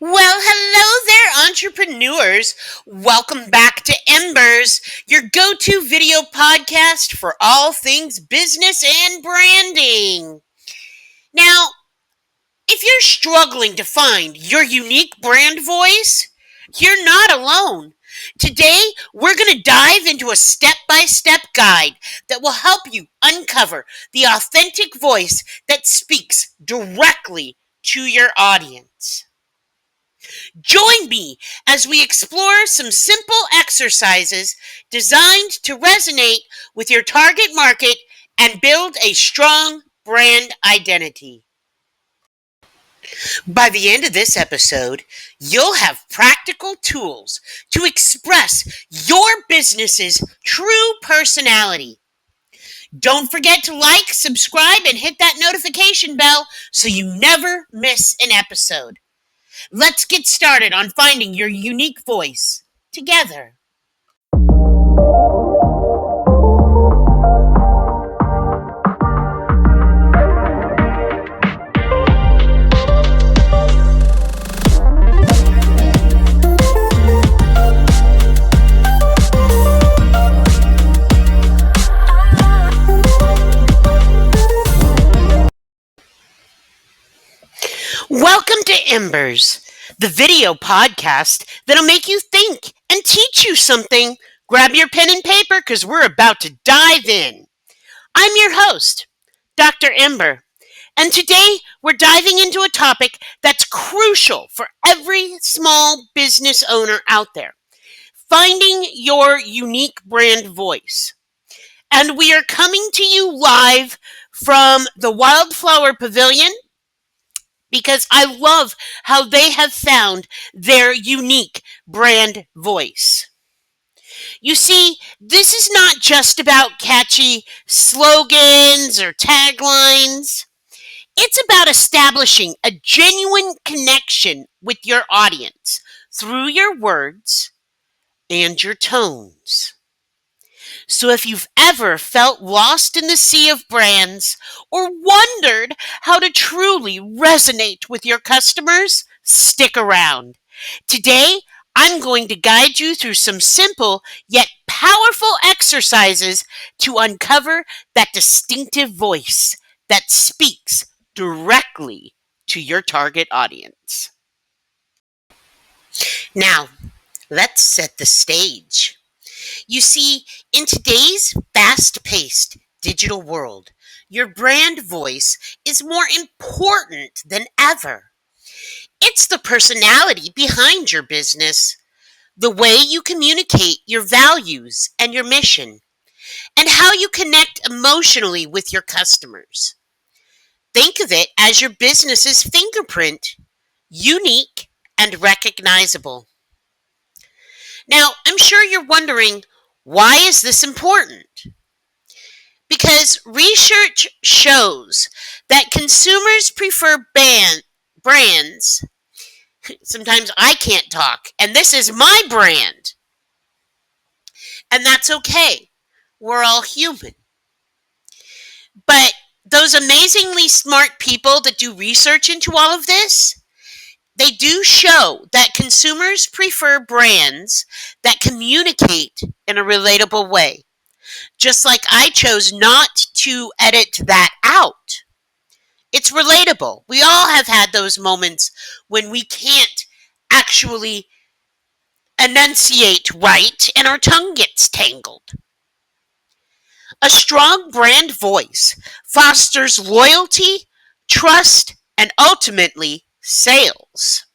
Well, hello there, entrepreneurs. Welcome back to Embers, your go to video podcast for all things business and branding. Now, if you're struggling to find your unique brand voice, you're not alone. Today, we're going to dive into a step by step guide that will help you uncover the authentic voice that speaks directly to your audience. Join me as we explore some simple exercises designed to resonate with your target market and build a strong brand identity. By the end of this episode, you'll have practical tools to express your business's true personality. Don't forget to like, subscribe, and hit that notification bell so you never miss an episode. Let's get started on finding your unique voice together. Welcome to Embers, the video podcast that'll make you think and teach you something. Grab your pen and paper because we're about to dive in. I'm your host, Dr. Ember, and today we're diving into a topic that's crucial for every small business owner out there: finding your unique brand voice. And we are coming to you live from the Wildflower Pavilion because I love how they have found their unique brand voice. You see, this is not just about catchy slogans or taglines. It's about establishing a genuine connection with your audience through your words and your tones. So if you've ever felt lost in the sea of brands or wondered how to truly resonate with your customers, stick around. Today, I'm going to guide you through some simple yet powerful exercises to uncover that distinctive voice that speaks directly to your target audience. Now, let's set the stage. You see, in today's fast-paced digital world, your brand voice is more important than ever. It's the personality behind your business, the way you communicate your values and your mission, and how you connect emotionally with your customers. Think of it as your business's fingerprint, unique and recognizable. Now, I'm sure you're wondering, why is this important? Because research shows that consumers prefer brands. Sometimes I can't talk, and this is my brand. And that's okay. We're all human. But those amazingly smart people that do research into all of this, they do show that consumers prefer brands that communicate in a relatable way. Just like I chose not to edit that out. It's relatable. We all have had those moments when we can't actually enunciate right and our tongue gets tangled. A strong brand voice fosters loyalty, trust, and ultimately sales.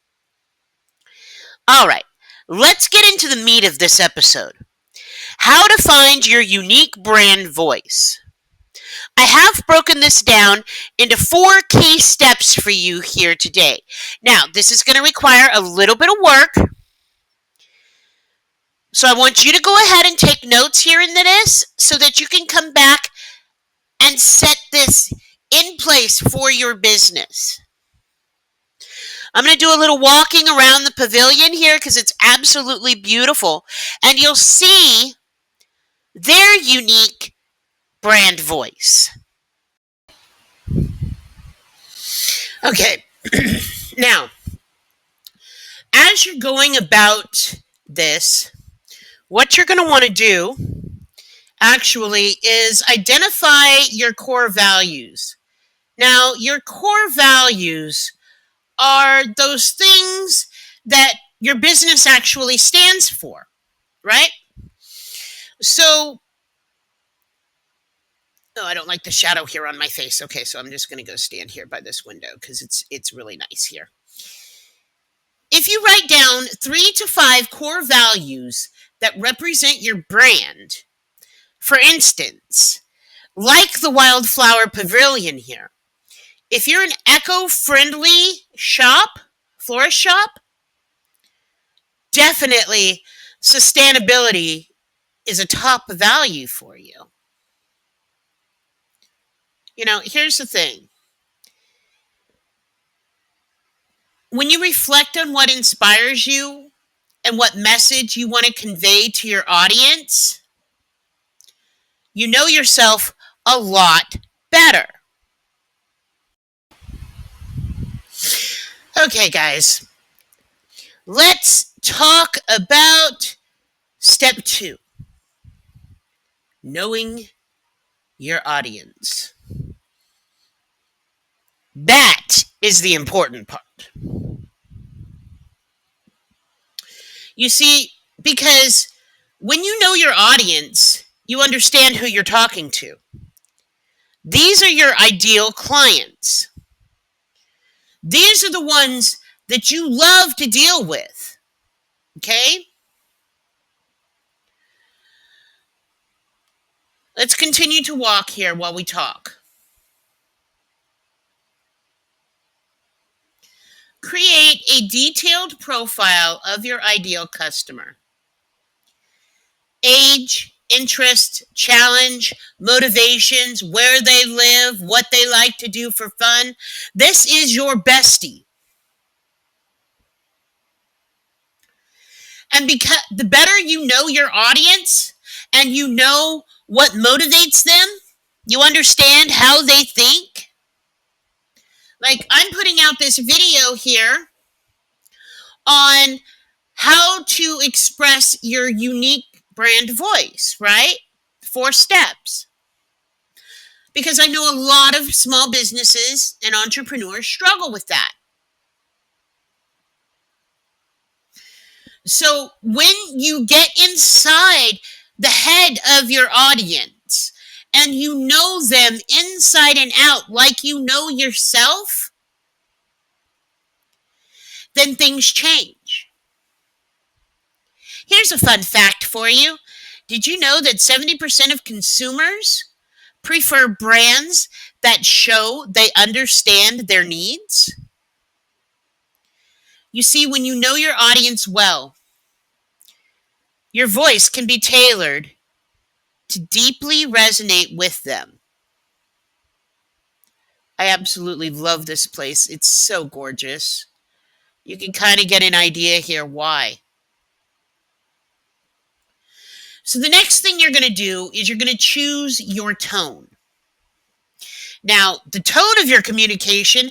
All right, let's get into the meat of this episode. How to find your unique brand voice. I have broken this down into 4 key steps for you here today. Now, this is going to require a little bit of work. So I want you to go ahead and take notes here in this so that you can come back and set this in place for your business. I'm going to do a little walking around the pavilion here because it's absolutely beautiful. And you'll see their unique brand voice. Okay, now, as you're going about this, what you're going to want to do actually is identify your core values. Now, your core values are those things that your business actually stands for, right? So, oh, I don't like the shadow here on my face. Okay, so I'm just going to go stand here by this window because it's really nice here. If you write down 3 to 5 core values that represent your brand, for instance, like the Wildflower Pavilion here, if you're an eco-friendly shop, florist shop, definitely sustainability is a top value for you. Here's the thing. When you reflect on what inspires you and what message you want to convey to your audience, you know yourself a lot better. Okay, guys, let's talk about step 2, knowing your audience. That is the important part. You see, because when you know your audience, you understand who you're talking to. These are your ideal clients. These are the ones that you love to deal with. Okay? Let's continue to walk here while we talk. Create a detailed profile of your ideal customer. Age, interest, challenge, motivations, where they live, what they like to do for fun. This is your bestie. And because the better you know your audience and you know what motivates them, you understand how they think. Like, I'm putting out this video here on how to express your unique brand voice, right? 4 steps. Because I know a lot of small businesses and entrepreneurs struggle with that. So when you get inside the head of your audience and you know them inside and out like you know yourself, then things change. Here's a fun fact for you. Did you know that 70% of consumers prefer brands that show they understand their needs? You see, when you know your audience well, your voice can be tailored to deeply resonate with them. I absolutely love this place. It's so gorgeous. You can kind of get an idea here why. So the next thing you're going to do is you're going to choose your tone. Now, the tone of your communication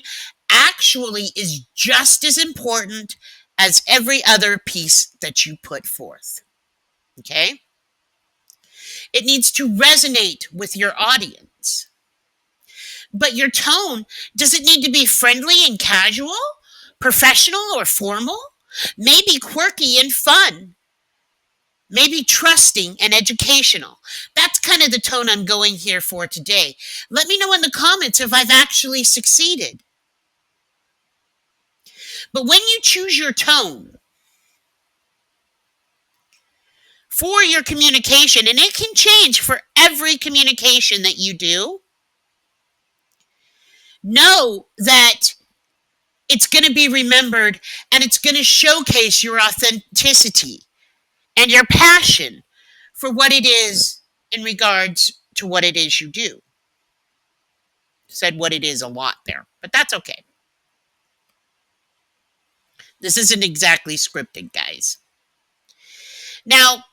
actually is just as important as every other piece that you put forth. Okay? It needs to resonate with your audience. But your tone, does it need to be friendly and casual, professional or formal? Maybe quirky and fun. Maybe trusting and educational. That's kind of the tone I'm going here for today. Let me know in the comments if I've actually succeeded. But when you choose your tone for your communication, and it can change for every communication that you do, know that it's going to be remembered and it's going to showcase your authenticity and your passion for what it is in regards to what it is you do. Said what it is a lot there, but that's okay. This isn't exactly scripted, guys. Now,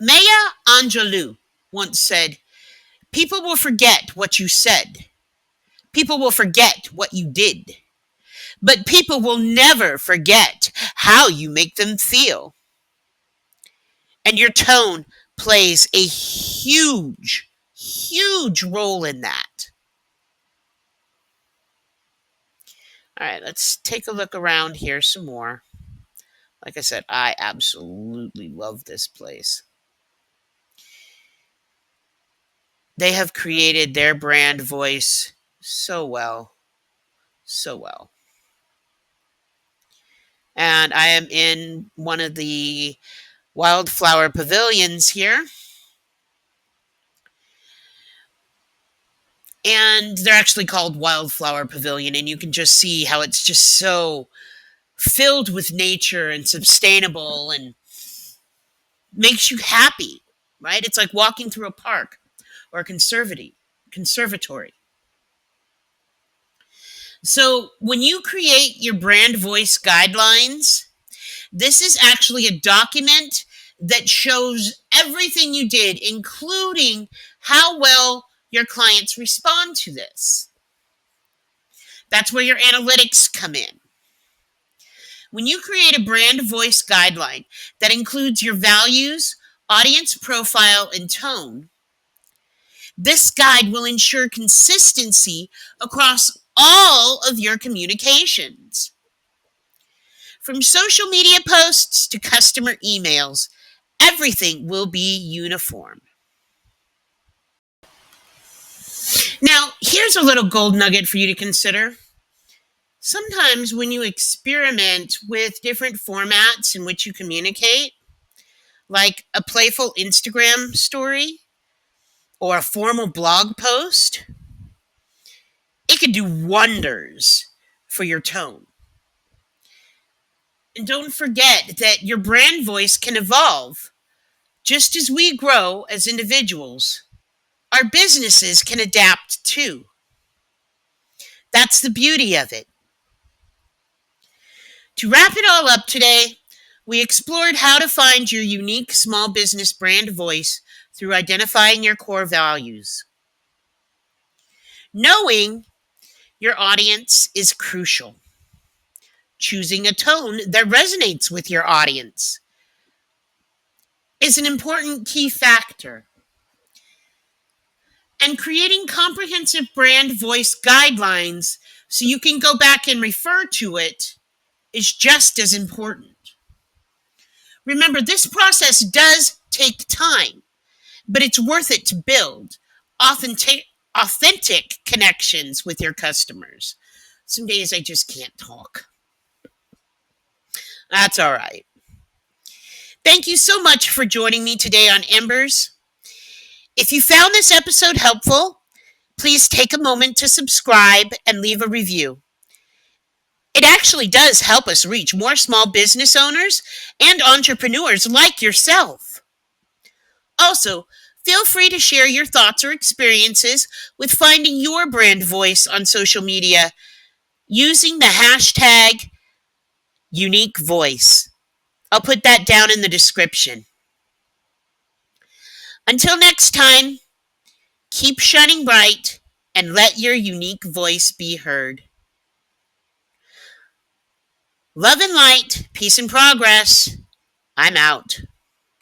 Maya Angelou once said, people will forget what you said. People will forget what you did. but people will never forget how you make them feel. And your tone plays a huge role in that. All right, let's take a look around here some more. Like I said, I absolutely love this place. They have created their brand voice so well, so well. And I am in one of the wildflower pavilions here. And they're actually called Wildflower Pavilion, and you can just see how it's just so filled with nature and sustainable and makes you happy, right? It's like walking through a park or a conservatory. So when you create your brand voice guidelines, this is actually a document that shows everything you did, including how well your clients respond to this. That's where your analytics come in. When you create a brand voice guideline that includes your values, audience profile, and tone, this guide will ensure consistency across all of your communications. From social media posts to customer emails, everything will be uniform. Now, here's a little gold nugget for you to consider. Sometimes when you experiment with different formats in which you communicate, like a playful Instagram story or a formal blog post, it can do wonders for your tone. And don't forget that your brand voice can evolve. Just as we grow as individuals, our businesses can adapt too. That's the beauty of it. To wrap it all up today, we explored how to find your unique small business brand voice through identifying your core values. Knowing your audience is crucial. Choosing a tone that resonates with your audience is an important key factor. And creating comprehensive brand voice guidelines so you can go back and refer to it is just as important. Remember, this process does take time, but it's worth it to build authentic connections with your customers. Some days I just can't talk. That's all right. Thank you so much for joining me today on Embers. If you found this episode helpful, please take a moment to subscribe and leave a review. It actually does help us reach more small business owners and entrepreneurs like yourself. Also, feel free to share your thoughts or experiences with finding your brand voice on social media using the hashtag unique voice. I'll put that down in the description. Until next time, keep shining bright and let your unique voice be heard. Love and light, peace and progress. I'm out.